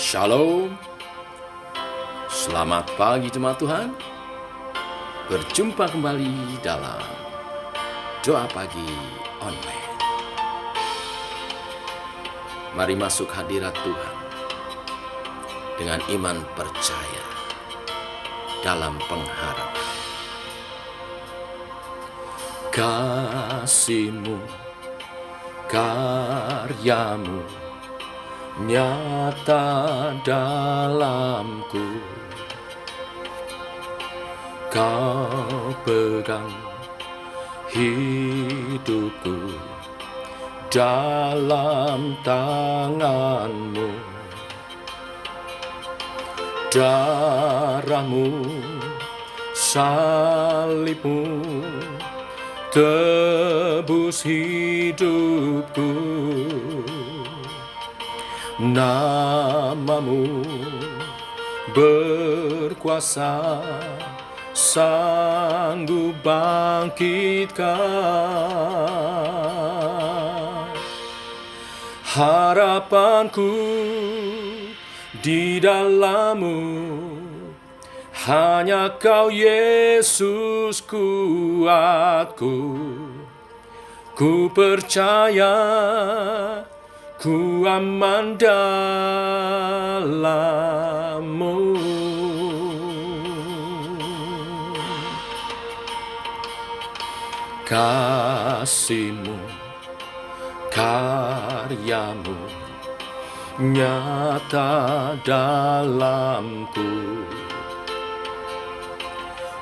Shalom, selamat pagi jemaat Tuhan. Berjumpa kembali dalam Doa Pagi Online. Mari masuk hadirat Tuhan dengan iman percaya dalam pengharapan. Kasih-Mu, karya-Mu nyata dalamku. Kau pegang hidupku dalam tangan-Mu. Darah-Mu, salib-Mu tebus hidupku. Nama-Mu berkuasa, sanggup bangkitkan. Harapanku di dalam-Mu, hanya Kau Yesus kuatku. Ku percaya ku aman dalam-Mu. Kasih-Mu, karya-Mu nyata dalamku.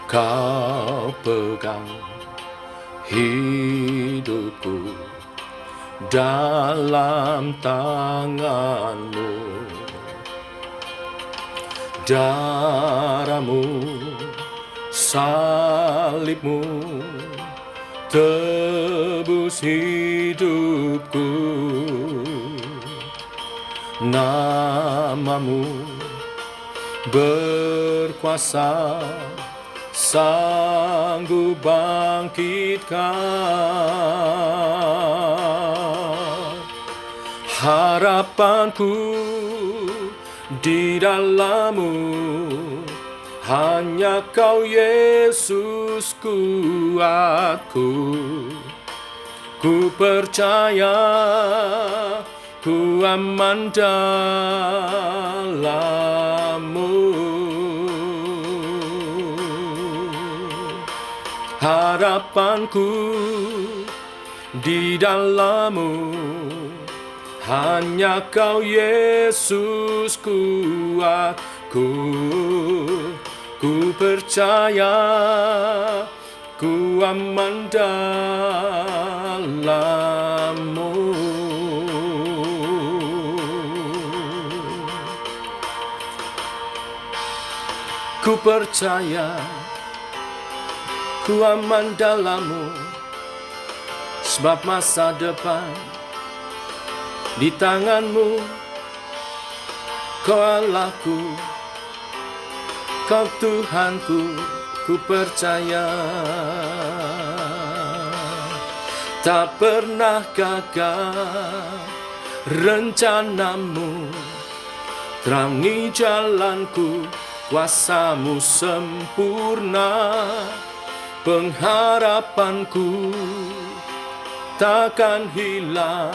Kau pegang hidupku dalam tangan-Mu. Darah-Mu, salib-Mu tebus hidupku. Nama-Mu berkuasa, sanggup bangkitkan. Harapanku di dalam-Mu, hanya Kau Yesus kuatku. Ku percaya ku aman dalam-Mu. Harapanku di dalam-Mu, hanya Kau Yesus kuatku. Ku percaya ku aman dalam-Mu. Ku percaya ku aman dalam-Mu, sebab masa depan di tangan-Mu. Kau Allahku, Kau Tuhanku, ku percaya. Tak pernah gagal rencana-Mu, terangi jalanku, kuasa-Mu sempurna. Pengharapanku takkan hilang,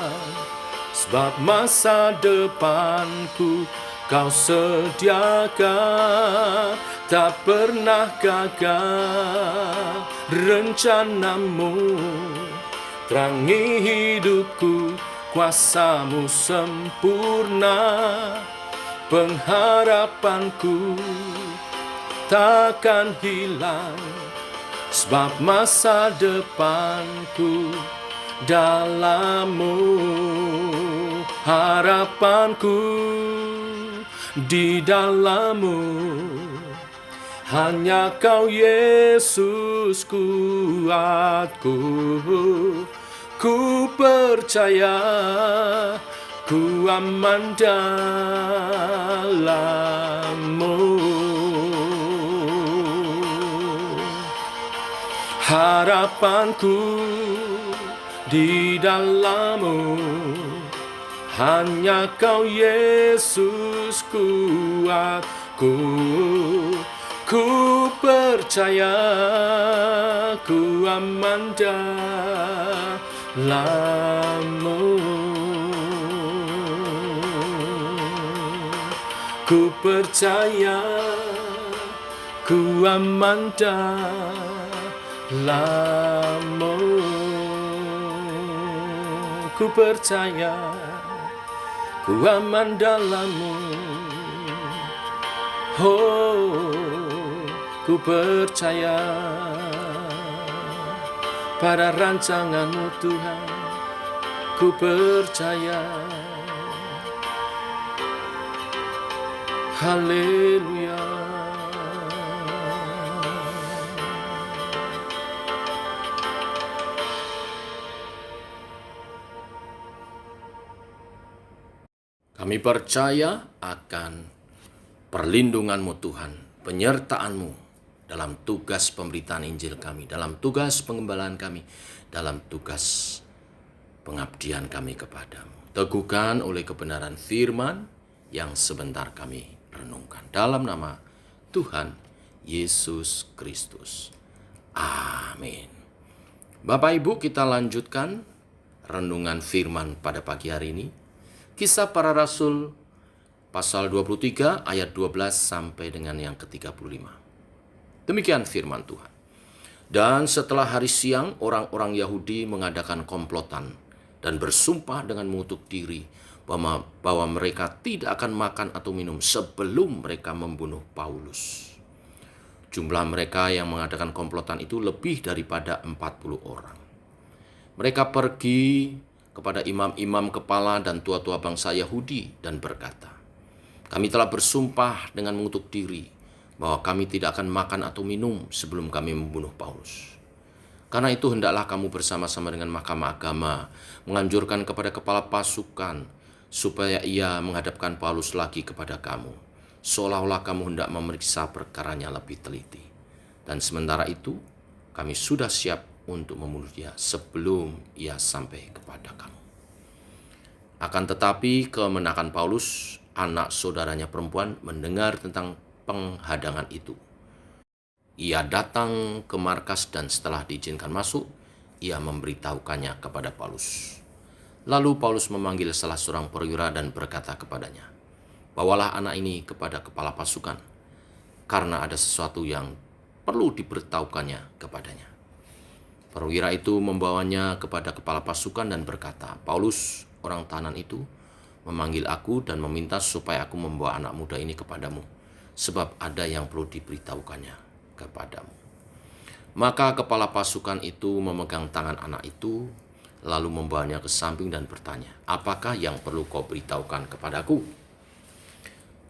sebab masa depanku Kau sediakan. Tak pernah gagal rencana-Mu, terangi hidupku, kuasa-Mu sempurna. Pengharapanku takkan hilang, sebab masa depanku dalam-Mu. Harapanku di dalam-Mu, hanya Kau Yesus kuatku. Ku percaya ku aman dalam-Mu. Harapanku di dalam-Mu, hanya Kau Yesus kuatku. Ku percaya ku aman dalam-Mu. Ku percaya ku aman dalam-Mu. Ku percaya ku aman dalam-Mu. Oh, ku percaya pada rancangan-Mu Tuhan. Ku percaya. Haleluya. Kami percaya akan perlindungan-Mu Tuhan, penyertaan-Mu dalam tugas pemberitaan Injil kami, dalam tugas pengembalaan kami, dalam tugas pengabdian kami kepadamu. Teguhkan oleh kebenaran firman yang sebentar kami renungkan. Dalam nama Tuhan Yesus Kristus. Amin. Bapak Ibu, kita lanjutkan renungan firman pada pagi hari ini. Kisah Para Rasul pasal 23 ayat 12 sampai dengan yang ke-35. Demikian firman Tuhan. Dan setelah hari siang, orang-orang Yahudi mengadakan komplotan dan bersumpah dengan mengutuk diri bahwa mereka tidak akan makan atau minum sebelum mereka membunuh Paulus. Jumlah mereka yang mengadakan komplotan itu lebih daripada 40 orang. Mereka pergi kepada imam-imam kepala dan tua-tua bangsa Yahudi dan berkata, "Kami telah bersumpah dengan mengutuk diri bahwa kami tidak akan makan atau minum sebelum kami membunuh Paulus. Karena itu hendaklah kamu bersama-sama dengan mahkamah agama menganjurkan kepada kepala pasukan supaya ia menghadapkan Paulus lagi kepada kamu, seolah-olah kamu hendak memeriksa perkaranya lebih teliti. Dan sementara itu, kami sudah siap untuk membunuh dia sebelum ia sampai kepada kamu." Akan tetapi kemenakan Paulus, anak saudaranya perempuan, mendengar tentang penghadangan itu. Ia datang ke markas dan setelah diizinkan masuk, ia memberitahukannya kepada Paulus. Lalu Paulus memanggil salah seorang perwira dan berkata kepadanya, "Bawalah anak ini kepada kepala pasukan, karena ada sesuatu yang perlu diberitahukannya kepadanya." Perwira itu membawanya kepada kepala pasukan dan berkata, "Paulus, orang tahanan itu, memanggil aku dan meminta supaya aku membawa anak muda ini kepadamu, sebab ada yang perlu diberitahukannya kepadamu." Maka kepala pasukan itu memegang tangan anak itu, lalu membawanya ke samping dan bertanya, "Apakah yang perlu kau beritahukan kepadaku?"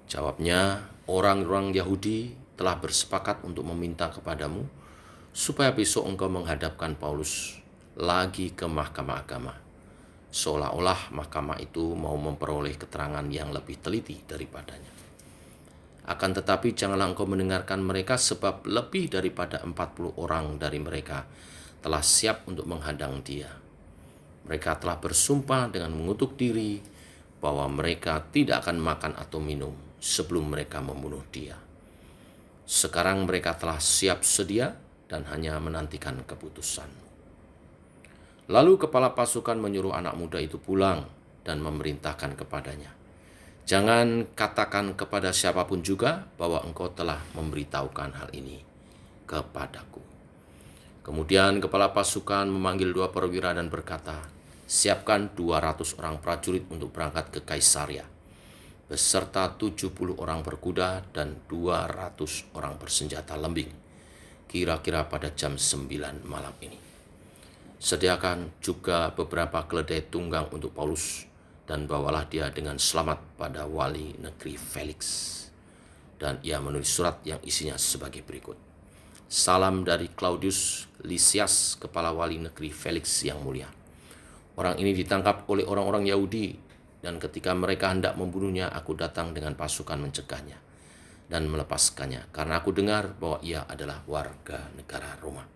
Jawabnya, "Orang-orang Yahudi telah bersepakat untuk meminta kepadamu supaya besok engkau menghadapkan Paulus lagi ke mahkamah agama, seolah-olah mahkamah itu mau memperoleh keterangan yang lebih teliti daripadanya. Akan tetapi janganlah engkau mendengarkan mereka, sebab lebih daripada 40 orang dari mereka telah siap untuk menghadang dia. Mereka telah bersumpah dengan mengutuk diri bahwa mereka tidak akan makan atau minum sebelum mereka membunuh dia. Sekarang mereka telah siap sedia dan hanya menantikan keputusan." Lalu kepala pasukan menyuruh anak muda itu pulang dan memerintahkan kepadanya, "Jangan katakan kepada siapapun juga bahwa engkau telah memberitahukan hal ini kepadaku." Kemudian kepala pasukan memanggil 2 perwira dan berkata, "Siapkan 200 orang prajurit untuk berangkat ke Kaisaria, beserta 70 orang berkuda dan 200 orang bersenjata lembing, kira-kira pada jam 9 malam ini. Sediakan juga beberapa keledai tunggang untuk Paulus, dan bawalah dia dengan selamat pada wali negeri Felix." Dan ia menulis surat yang isinya sebagai berikut. "Salam dari Claudius Lysias, kepala wali negeri Felix yang mulia. Orang ini ditangkap oleh orang-orang Yahudi, dan ketika mereka hendak membunuhnya, aku datang dengan pasukan mencegahnya dan melepaskannya, karena aku dengar bahwa ia adalah warga negara Roma.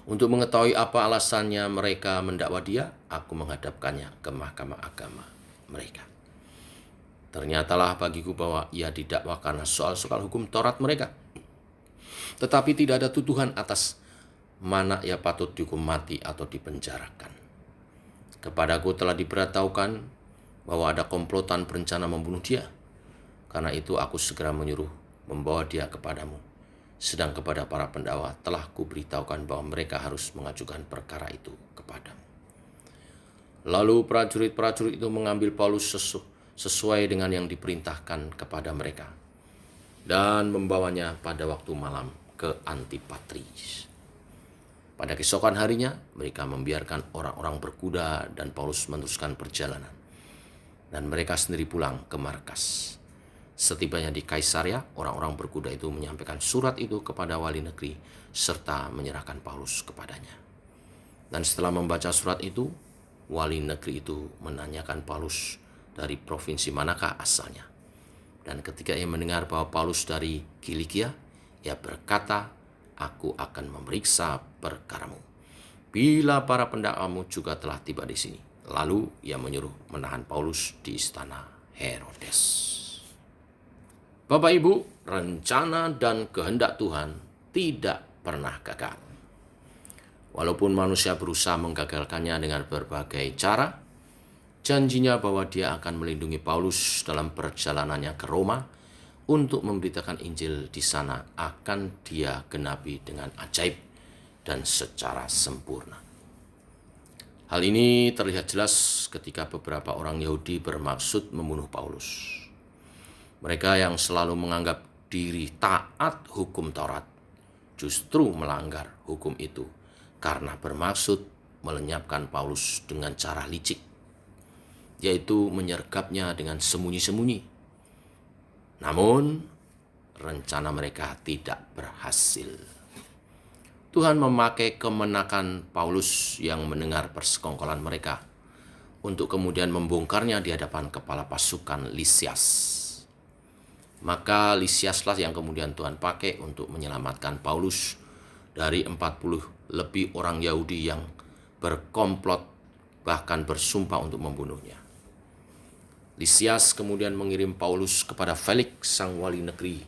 Untuk mengetahui apa alasannya mereka mendakwa dia, aku menghadapkannya ke mahkamah agama. mereka. Ternyatalah bagiku bahwa ia didakwa karena soal-soal hukum Taurat mereka. Tetapi tidak ada tuduhan atas mana ia patut dihukum mati atau dipenjarakan. Kepadaku telah diberitahukan bahwa ada komplotan berencana membunuh dia. Karena itu aku segera menyuruh membawa dia kepadamu. Sedang kepada para pendakwa telah kuberitahukan bahwa mereka harus mengajukan perkara itu kepadamu. Lalu prajurit-prajurit itu mengambil Paulus sesuai dengan yang diperintahkan kepada mereka dan membawanya pada waktu malam ke Antipatris. Pada keesokan harinya mereka membiarkan orang-orang berkuda dan Paulus meneruskan perjalanan. Dan mereka sendiri pulang ke markas. Setibanya di Kaisaria, orang-orang berkuda itu menyampaikan surat itu kepada wali negeri serta menyerahkan Paulus kepadanya. Dan setelah membaca surat itu, wali negeri itu menanyakan Paulus dari provinsi manakah asalnya. Dan ketika ia mendengar bahwa Paulus dari Kilikia, ia berkata, "Aku akan memeriksa perkaramu bila para pendakwamu juga telah tiba di sini." Lalu ia menyuruh menahan Paulus di istana Herodes. Bapak Ibu, rencana dan kehendak Tuhan tidak pernah gagal. Walaupun manusia berusaha menggagalkannya dengan berbagai cara, janjinya bahwa dia akan melindungi Paulus dalam perjalanannya ke Roma untuk memberitakan Injil di sana akan dia genapi dengan ajaib dan secara sempurna. Hal ini terlihat jelas ketika beberapa orang Yahudi bermaksud membunuh Paulus. Mereka yang selalu menganggap diri taat hukum Taurat justru melanggar hukum itu karena bermaksud melenyapkan Paulus dengan cara licik, yaitu menyergapnya dengan sembunyi-sembunyi. Namun, rencana mereka tidak berhasil. Tuhan memakai kemenakan Paulus yang mendengar persekongkolan mereka untuk kemudian membongkarnya di hadapan kepala pasukan Lisias. Maka Lisiaslah yang kemudian Tuhan pakai untuk menyelamatkan Paulus dari 40 lebih orang Yahudi yang berkomplot bahkan bersumpah untuk membunuhnya. Lisias kemudian mengirim Paulus kepada Felix sang wali negeri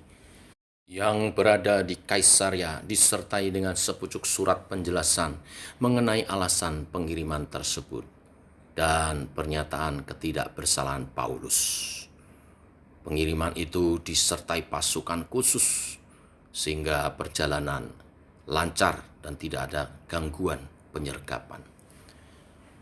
yang berada di Kaisaria disertai dengan sepucuk surat penjelasan mengenai alasan pengiriman tersebut dan pernyataan ketidakbersalahan Paulus. Pengiriman itu disertai pasukan khusus sehingga perjalanan lancar dan tidak ada gangguan penyergapan.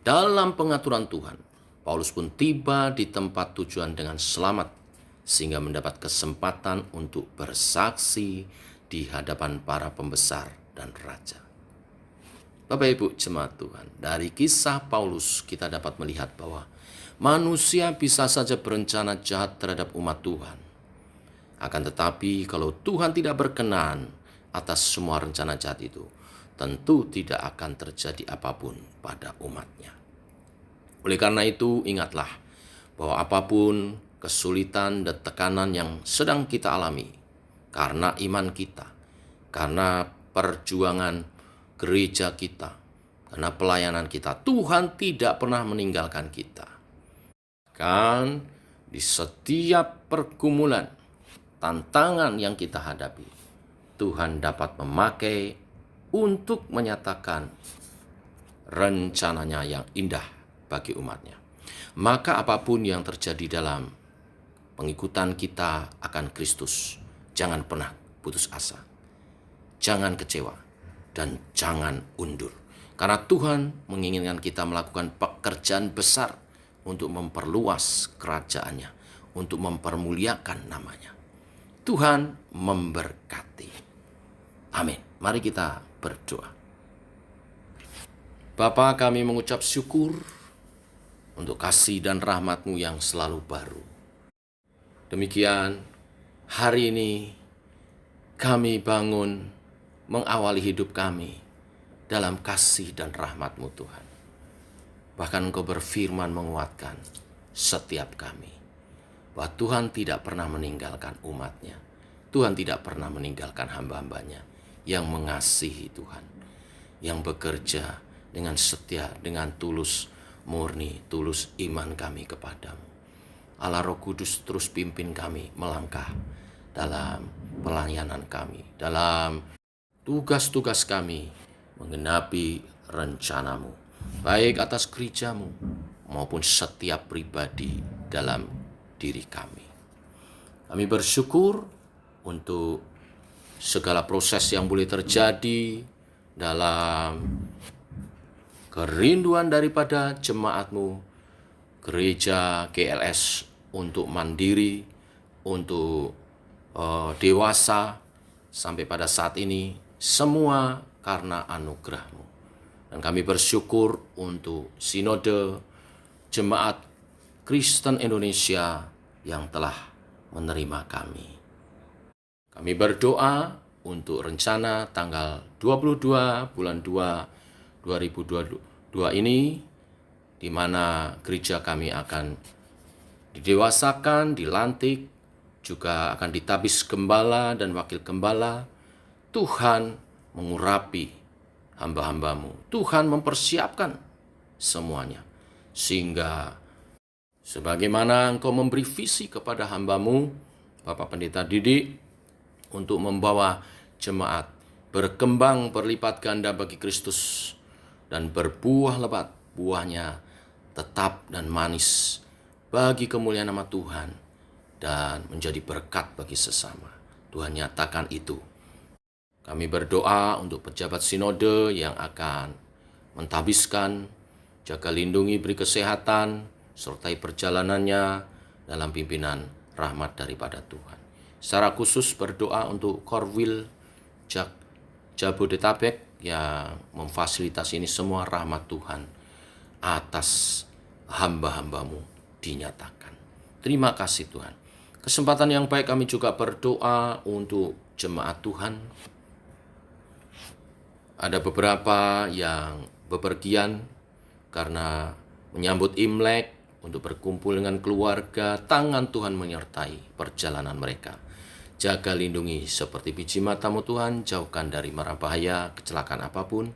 Dalam pengaturan Tuhan, Paulus pun tiba di tempat tujuan dengan selamat sehingga mendapat kesempatan untuk bersaksi di hadapan para pembesar dan raja. Bapak Ibu jemaat Tuhan, dari kisah Paulus kita dapat melihat bahwa manusia bisa saja berencana jahat terhadap umat Tuhan. Akan tetapi kalau Tuhan tidak berkenan atas semua rencana jahat itu, tentu tidak akan terjadi apapun pada umatnya. Oleh karena itu, ingatlah bahwa apapun kesulitan dan tekanan yang sedang kita alami karena iman kita, karena perjuangan gereja kita, karena pelayanan kita, Tuhan tidak pernah meninggalkan kita. Kan di setiap pergumulan, tantangan yang kita hadapi, Tuhan dapat memakai untuk menyatakan rencananya yang indah bagi umatnya. Maka apapun yang terjadi dalam pengikutan kita akan Kristus, jangan pernah putus asa, jangan kecewa, dan jangan undur. Karena Tuhan menginginkan kita melakukan pekerjaan besar untuk memperluas kerajaannya, untuk mempermuliakan namanya. Tuhan memberkati. Amin. Mari kita berdoa. Bapa, kami mengucap syukur untuk kasih dan rahmat-Mu yang selalu baru. Demikian, hari ini kami bangun mengawali hidup kami dalam kasih dan rahmat-Mu Tuhan. Bahkan Engkau berfirman menguatkan setiap kami bahwa Tuhan tidak pernah meninggalkan umat-Nya. Tuhan tidak pernah meninggalkan hamba-hambanya yang mengasihi Tuhan, yang bekerja dengan setia, dengan tulus, murni, tulus iman kami kepadamu. Allah Roh Kudus terus pimpin kami melangkah dalam pelayanan kami, dalam tugas-tugas kami menggenapi rencanamu, baik atas gerejamu maupun setiap pribadi dalam diri kami. Kami bersyukur untuk segala proses yang boleh terjadi dalam kerinduan daripada jemaatmu, gereja GLS untuk mandiri, untuk dewasa, sampai pada saat ini, semua karena anugerah-Mu. Dan kami bersyukur untuk Sinode Jemaat Kristen Indonesia yang telah menerima kami. Kami berdoa untuk rencana tanggal 22 bulan 2 2022 ini, di mana gereja kami akan didewasakan, dilantik, juga akan ditabis gembala dan wakil gembala. Tuhan mengurapi hamba-hambamu. Tuhan mempersiapkan semuanya. Sehingga sebagaimana Engkau memberi visi kepada hambamu, Bapak Pendeta Didik, untuk membawa jemaat berkembang berlipat ganda bagi Kristus dan berbuah lebat, buahnya tetap dan manis bagi kemuliaan nama Tuhan dan menjadi berkat bagi sesama. Tuhan nyatakan itu. Kami berdoa untuk pejabat sinode yang akan mentahbiskan, jaga lindungi, beri kesehatan, sertai perjalanannya dalam pimpinan rahmat daripada Tuhan. Secara khusus berdoa untuk Korwil Jabodetabek yang memfasilitasi ini semua, rahmat Tuhan atas hamba-hambamu dinyatakan. Terima kasih Tuhan. Kesempatan yang baik kami juga berdoa untuk jemaat Tuhan. Ada beberapa yang bepergian karena menyambut Imlek untuk berkumpul dengan keluarga. Tangan Tuhan menyertai perjalanan mereka. Jaga lindungi seperti biji matamu Tuhan, jauhkan dari mara bahaya, kecelakaan apapun,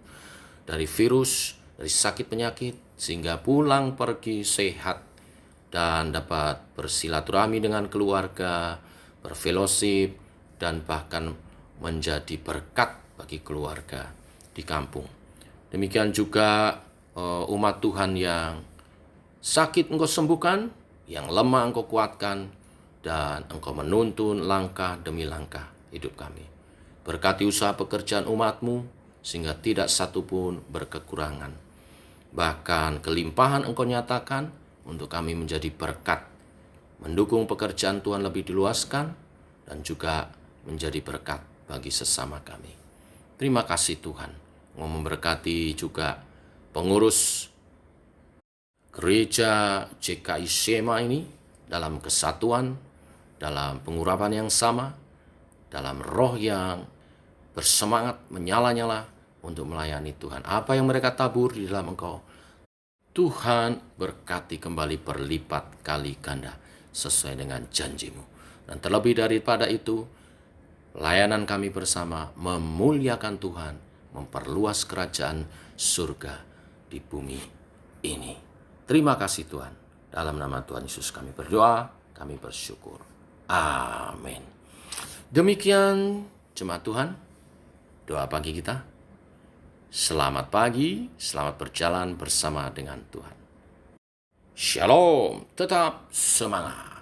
dari virus, dari sakit penyakit, sehingga pulang pergi sehat dan dapat bersilaturahmi dengan keluarga, berfellowship, dan bahkan menjadi berkat bagi keluarga di kampung. Demikian juga umat Tuhan yang sakit Engkau sembuhkan, yang lemah Engkau kuatkan, dan Engkau menuntun langkah demi langkah hidup kami. Berkati usaha pekerjaan umat-Mu, sehingga tidak satupun berkekurangan. Bahkan kelimpahan Engkau nyatakan untuk kami menjadi berkat, mendukung pekerjaan Tuhan lebih diluaskan, dan juga menjadi berkat bagi sesama kami. Terima kasih Tuhan. Mau memberkati juga pengurus gereja JKI Shema ini dalam kesatuan, dalam pengurapan yang sama, dalam roh yang bersemangat menyala-nyala untuk melayani Tuhan. Apa yang mereka tabur di dalam Engkau, Tuhan berkati kembali berlipat kali ganda sesuai dengan janji-Mu. Dan terlebih daripada itu, layanan kami bersama memuliakan Tuhan, memperluas kerajaan surga di bumi ini. Terima kasih Tuhan. Dalam nama Tuhan Yesus kami berdoa, kami bersyukur. Amin. Demikian jemaat Tuhan, doa pagi kita. Selamat pagi, selamat berjalan bersama dengan Tuhan. Shalom, tetap semangat.